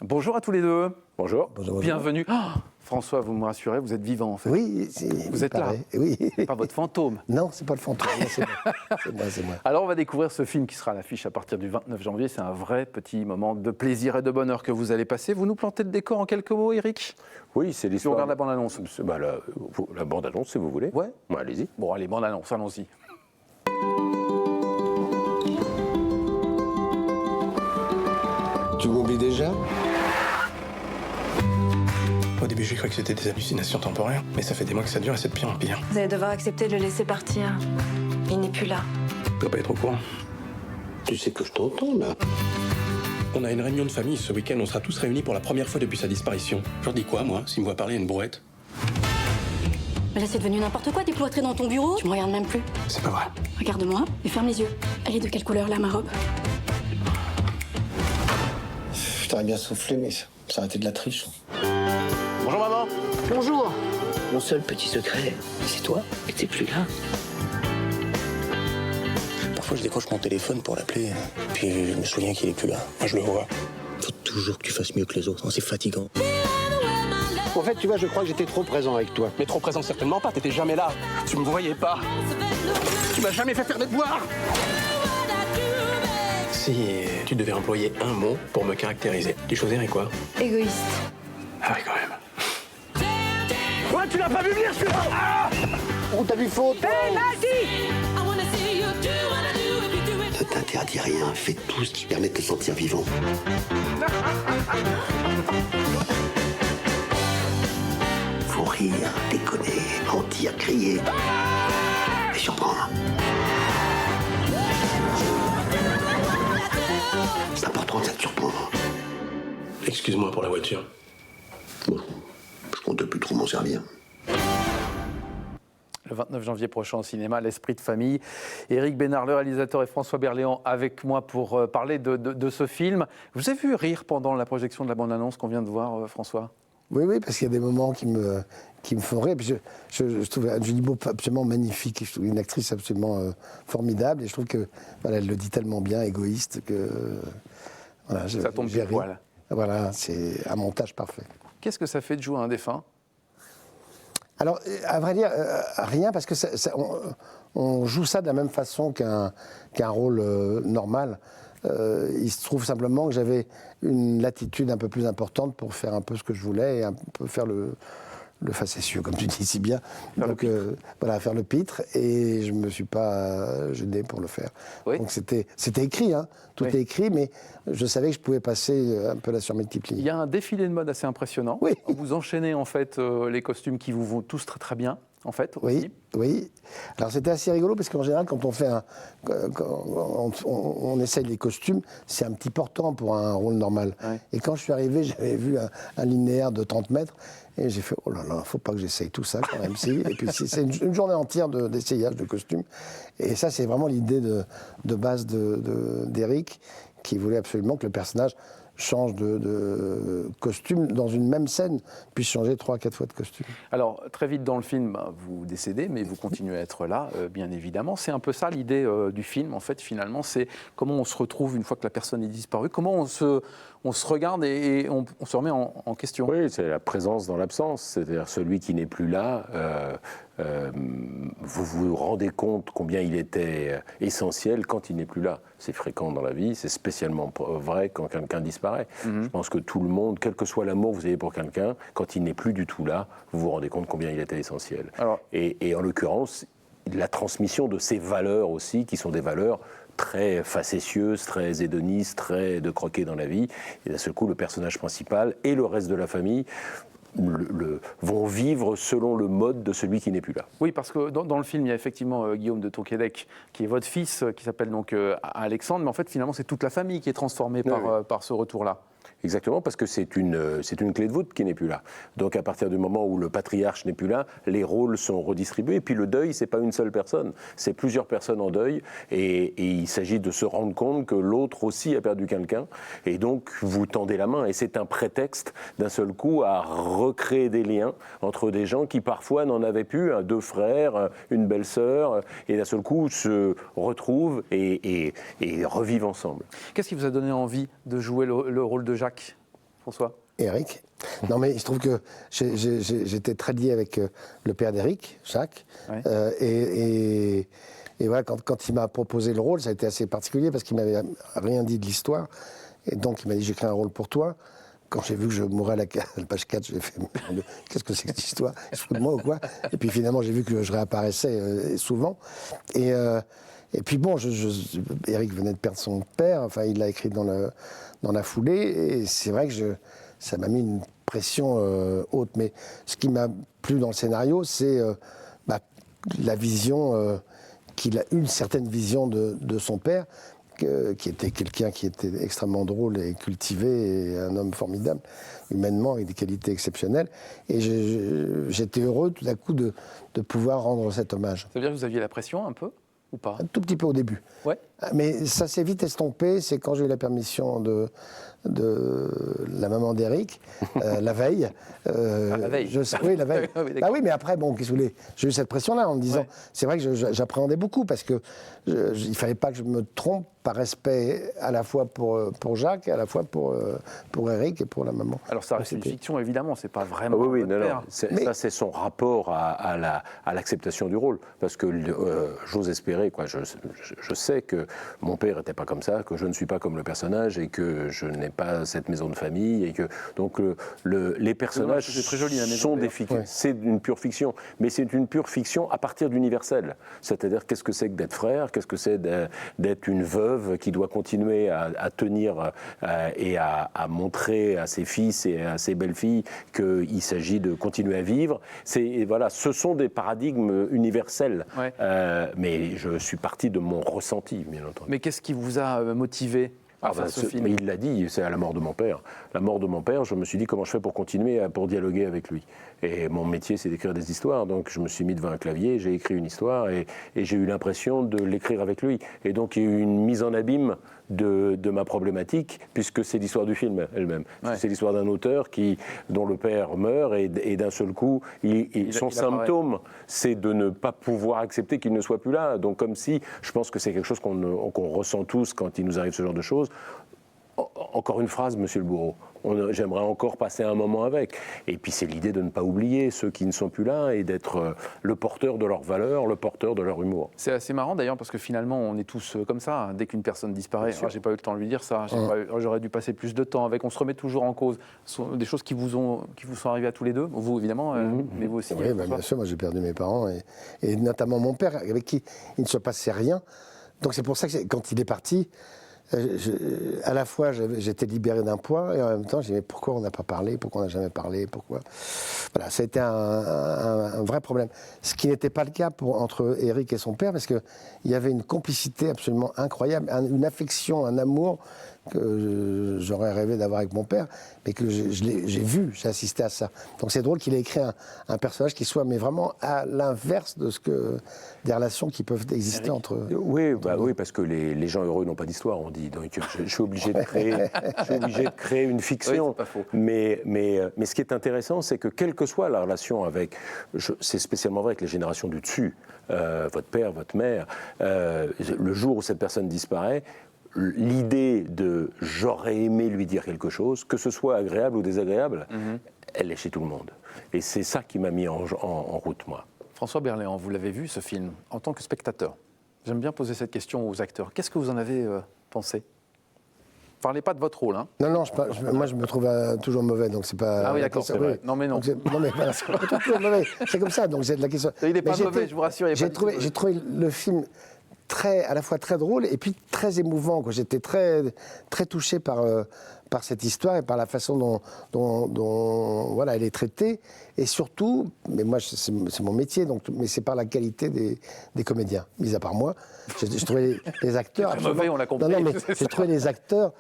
Bonjour à tous les deux. Bonjour. Bonjour. Bienvenue. Oh, François, vous me rassurez, vous êtes vivant en fait. Oui, Vous êtes là. Oui. Pas votre fantôme. Non, c'est pas le fantôme, c'est moi. Alors on va découvrir ce film qui sera à l'affiche à partir du 29 janvier. C'est un vrai petit moment de plaisir et de bonheur que vous allez passer. Vous nous plantez le décor en quelques mots, Eric? Oui, c'est Si on l'histoire. regarde la bande-annonce. La bande-annonce, si vous voulez. Ouais. Bon, allez-y. Bon, allez, bande-annonce, allons-y. Tu m'oublies déjà? Au début, j'ai cru que c'était des hallucinations temporaires, mais ça fait des mois que ça dure et c'est de pire en pire. Vous allez devoir accepter de le laisser partir. Il n'est plus là. Tu dois pas être au courant. Tu sais que je t'entends, là. On a une réunion de famille ce week-end, on sera tous réunis pour la première fois depuis sa disparition. Je leur dis quoi, moi, s'ils me voient parler à une brouette? Mais là, c'est devenu n'importe quoi, t'es cloîtré dans ton bureau. Tu me regardes même plus. C'est pas vrai. Regarde-moi et ferme les yeux. Elle est de quelle couleur, là, ma robe? Je t'aurais bien soufflé, mais ça aurait été de la triche. Bonjour, maman. Bonjour. Mon seul petit secret, c'est toi, et t'es plus là. Parfois, je décroche mon téléphone pour l'appeler, puis je me souviens qu'il est plus là. Moi, je le vois. Faut toujours que tu fasses mieux que les autres, hein, c'est fatigant. En fait, tu vois, je crois que j'étais trop présent avec toi. Mais trop présent, certainement pas, t'étais jamais là. Tu me voyais pas. Tu m'as jamais fait faire des devoirs. Si tu devais employer un mot pour me caractériser, tu choisirais quoi? Égoïste. Ah oui, quand même. Ouais, tu l'as pas vu venir, celui-là. Oh, t'as vu faute? Ne t'interdis rien, fais tout ce qui permet de te sentir vivant. Faut rire, déconner, mentir, crier. Et surprendre. C'est important de te surprendre. Excuse-moi pour la voiture. Bon, je compte plus trop m'en servir. Le 29 janvier prochain au cinéma, L'Esprit de famille. Éric Bénard, le réalisateur, et François Berléand avec moi pour parler de ce film. Vous avez vu rire pendant la projection de la bande-annonce qu'on vient de voir, François? Oui, parce qu'il y a des moments qui me font rire. Puis je trouve Julie Beau absolument magnifique. Je trouve une actrice absolument formidable. Et je trouve que voilà, elle le dit tellement bien, égoïste, que voilà, Ça tombe j'ai pile ri. poil. Voilà, c'est un montage parfait. Qu'est-ce que ça fait de jouer un défunt? Alors, à vrai dire, rien, parce que on joue ça de la même façon qu'un rôle normal. Il se trouve simplement que j'avais une latitude un peu plus importante pour faire un peu ce que je voulais et un peu faire le facétieux, comme tu dis si bien. Donc, voilà, faire le pitre, et je ne me suis pas gêné pour le faire. Oui. Donc, c'était écrit, hein. Tout est écrit, mais je savais que je pouvais passer un peu la surmultiplier. Il y a un défilé de mode assez impressionnant. Oui. Vous enchaînez en fait les costumes qui vous vont tous très très bien, en fait. Aussi. Oui. Alors c'était assez rigolo parce qu'en général, quand on fait on essaye les costumes, c'est un petit portant pour un rôle normal. Ouais. Et quand je suis arrivé, j'avais vu un linéaire de 30 mètres et j'ai fait, oh là là, faut pas que j'essaye tout ça quand même. Si. Et puis c'est une journée entière d'essayage de costumes. Et ça, c'est vraiment l'idée de base d'Éric, qui voulait absolument que le personnage change de costume dans une même scène, puisse changer 3 à 4 fois de costume. Alors, très vite dans le film, vous décédez, mais vous continuez à être là, bien évidemment. C'est un peu ça l'idée du film, en fait, finalement. C'est comment on se retrouve une fois que la personne est disparue, comment on se regarde et on se remet en question. Oui, c'est la présence dans l'absence. C'est-à-dire celui qui n'est plus là, vous vous rendez compte combien il était essentiel quand il n'est plus là. C'est fréquent dans la vie, c'est spécialement vrai quand quelqu'un disparaît. Je pense que tout le monde, quel que soit l'amour que vous avez pour quelqu'un, quand il n'est plus du tout là, vous vous rendez compte combien il était essentiel. Alors, et en l'occurrence, la transmission de ces valeurs aussi, qui sont des valeurs très facétieuses, très hédonistes, très de croquer dans la vie. Et d'un seul coup, le personnage principal et le reste de la famille vont vivre selon le mode de celui qui n'est plus là. oui, parce que dans le film, il y a effectivement Guillaume de Tonquédec, qui est votre fils, qui s'appelle donc Alexandre, mais en fait, finalement, c'est toute la famille qui est transformée par ce retour-là. Exactement, parce que c'est une clé de voûte qui n'est plus là. Donc à partir du moment où le patriarche n'est plus là, les rôles sont redistribués. Et puis le deuil, c'est pas une seule personne, c'est plusieurs personnes en deuil. Et il s'agit de se rendre compte que l'autre aussi a perdu quelqu'un. Et donc vous tendez la main. Et c'est un prétexte d'un seul coup à recréer des liens entre des gens qui parfois n'en avaient plus, deux frères, une belle-sœur, et d'un seul coup se retrouvent et revivent ensemble. Qu'est-ce qui vous a donné envie de jouer le rôle de Jacques ? François? Eric. Non, mais il se trouve que j'étais très lié avec le père d'Eric, Jacques. Ouais. Et voilà, quand il m'a proposé le rôle, ça a été assez particulier parce qu'il m'avait rien dit de l'histoire. Et donc, il m'a dit, j'écris un rôle pour toi. Quand j'ai vu que je mourais à la page 4, j'ai fait, qu'est-ce que c'est que cette histoire? Il se fout de moi ou quoi? Et puis finalement, j'ai vu que je réapparaissais souvent. Et puis bon, Eric venait de perdre son père, enfin, il l'a écrit dans la foulée. Et c'est vrai que ça m'a mis une pression haute. Mais ce qui m'a plu dans le scénario, c'est la vision, qu'il a une certaine vision de son père, qui était quelqu'un qui était extrêmement drôle et cultivé, et un homme formidable, humainement, avec des qualités exceptionnelles. Et j'étais heureux tout à coup de pouvoir rendre cet hommage. Ça veut dire que vous aviez la pression un peu ou pas? Un tout petit peu au début. Ouais. Mais ça s'est vite estompé, c'est quand j'ai eu la permission de la maman d'Eric, la veille. La veille. Oui, la veille. Oui, Bah oui, mais après, bon, qu'est-ce que vous voulez, j'ai eu cette pression-là en me disant, Ouais. c'est vrai que j'appréhendais beaucoup, parce que il ne fallait pas que je me trompe par respect à la fois pour Jacques, et à la fois pour Eric et pour la maman. Alors ça reste une fiction, évidemment, c'est pas Ah vraiment oui, votre père. Ça, c'est son rapport à l'acceptation du rôle. Parce que j'ose espérer, je sais que mon père n'était pas comme ça, que je ne suis pas comme le personnage et que je n'ai pas cette maison de famille. Et que, donc les personnages c'est très joli, la maison, sont des d'ailleurs. fictions. Ouais. C'est une pure fiction. Mais c'est une pure fiction à partir d'universel. C'est-à-dire, qu'est-ce que c'est que d'être frère? Qu'est-ce que c'est d'être une veuve qui doit continuer à tenir et à montrer à ses fils et à ses belles-filles qu'il s'agit de continuer à vivre? Voilà, ce sont des paradigmes universels. Ouais. Mais je suis parti de mon ressenti, bien entendu. Mais qu'est-ce qui vous a motivé à faire ce film? Mais il l'a dit, c'est à la mort de mon père. La mort de mon père, je me suis dit comment je fais pour continuer, pour dialoguer avec lui. Et mon métier, c'est d'écrire des histoires. Donc je me suis mis devant un clavier, j'ai écrit une histoire et j'ai eu l'impression de l'écrire avec lui. Et donc il y a eu une mise en abîme de ma problématique, puisque c'est l'histoire du film elle-même. Ouais. C'est l'histoire d'un auteur dont le père meurt et d'un seul coup, son symptôme, c'est de ne pas pouvoir accepter qu'il ne soit plus là. Donc comme si, je pense que c'est quelque chose qu'on ressent tous quand il nous arrive ce genre de choses. Encore une phrase, monsieur le bourreau. J'aimerais encore passer un moment avec. Et puis c'est l'idée de ne pas oublier ceux qui ne sont plus là et d'être le porteur de leurs valeurs, le porteur de leur humour. C'est assez marrant d'ailleurs parce que finalement on est tous comme ça. Dès qu'une personne disparaît, j'ai pas eu le temps de lui dire ça. J'aurais dû passer plus de temps avec. On se remet toujours en cause. Ce sont des choses qui vous sont arrivées à tous les deux. Vous évidemment, mais vous aussi. Oui, bien sûr, moi j'ai perdu mes parents et notamment mon père avec qui il ne se passait rien. Donc c'est pour ça que quand il est parti, à la fois j'étais libéré d'un poids et en même temps j'ai dit mais pourquoi on n'a pas parlé, pourquoi on n'a jamais parlé, pourquoi. Voilà, ça a été un vrai problème. Ce qui n'était pas le cas entre Eric et son père parce qu'il y avait une complicité absolument incroyable, une affection, un amour que j'aurais rêvé d'avoir avec mon père, mais que j'ai assisté à ça. Donc c'est drôle qu'il ait écrit un personnage qui soit mais vraiment à l'inverse de des relations qui peuvent exister entre eux. Oui, oui, parce que les gens heureux n'ont pas d'histoire, on dit. Donc je suis obligé de créer une fiction. Oui, c'est pas faux. Mais ce qui est intéressant, c'est que quelle que soit la relation avec, c'est spécialement vrai avec les générations du dessus, votre père, votre mère, le jour où cette personne disparaît, l'idée de « j'aurais aimé lui dire quelque chose », que ce soit agréable ou désagréable, elle est chez tout le monde. Et c'est ça qui m'a mis en route, moi. François Berléand, vous l'avez vu ce film en tant que spectateur. J'aime bien poser cette question aux acteurs. Qu'est-ce que vous en avez pensé? Parlez pas de votre rôle, hein. Non, moi je me trouve toujours mauvais, donc c'est pas. Ah oui, d'accord, c'est vrai. Non, mais non. Non, mais voilà, je me trouve toujours mauvais. C'est comme ça, donc c'est de la question. Il n'est pas mauvais, je vous rassure. J'ai trouvé le film à la fois très drôle et puis très émouvant, quoi. J'étais très touché par cette histoire et par la façon dont voilà, elle est traitée. Et surtout, mais moi c'est mon métier, mais c'est par la qualité des comédiens, mis à part moi. Je trouvais les acteurs absolument... mauvais, on l'a compris. Non, mais j'ai trouvé les acteurs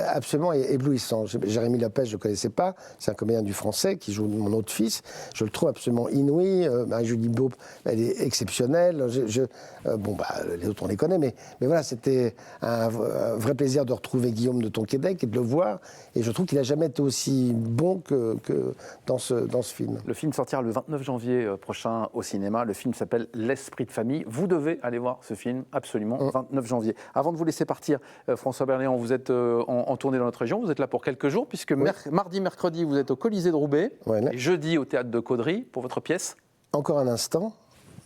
absolument éblouissants. Jérémy Lopez, je ne connaissais pas, c'est un comédien du Français qui joue mon autre fils. Je le trouve absolument inouï. Marie-Julie Beaup, elle est exceptionnelle. Les autres on les connaît, mais voilà, c'était un vrai plaisir de retrouver Guillaume de Tonquédec et de le voir. voir. Et je trouve qu'il n'a jamais été aussi bon que dans ce film. Le film sortira le 29 janvier prochain au cinéma. Le film s'appelle L'Esprit de famille. Vous devez aller voir ce film, absolument, 29 janvier. Avant de vous laisser partir, François Berléand, vous êtes en tournée dans notre région. Vous êtes là pour quelques jours, puisque mardi, mercredi, vous êtes au Colisée de Roubaix. Voilà. Et jeudi, au Théâtre de Caudry, pour votre pièce. Encore un instant.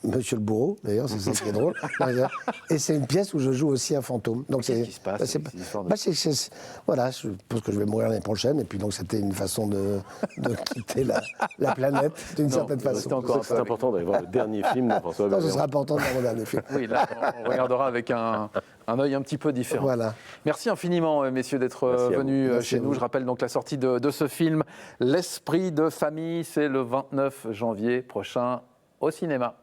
Monsieur le bourreau, d'ailleurs, c'est ça qui est drôle. Et c'est une pièce où je joue aussi un fantôme. Donc qu'est-ce qui se passe voilà, je pense que je vais mourir l'année prochaine. Et puis donc c'était une façon de quitter la planète d'une certaine façon. C'est important d'aller voir le dernier film de François Non, Berléand. ce sera important de voir mon dernier film. Oui, là, on regardera avec un œil un petit peu différent. Voilà. Merci infiniment, messieurs, d'être venus chez nous. Je rappelle donc la sortie de ce film, L'Esprit de famille, c'est le 29 janvier prochain au cinéma.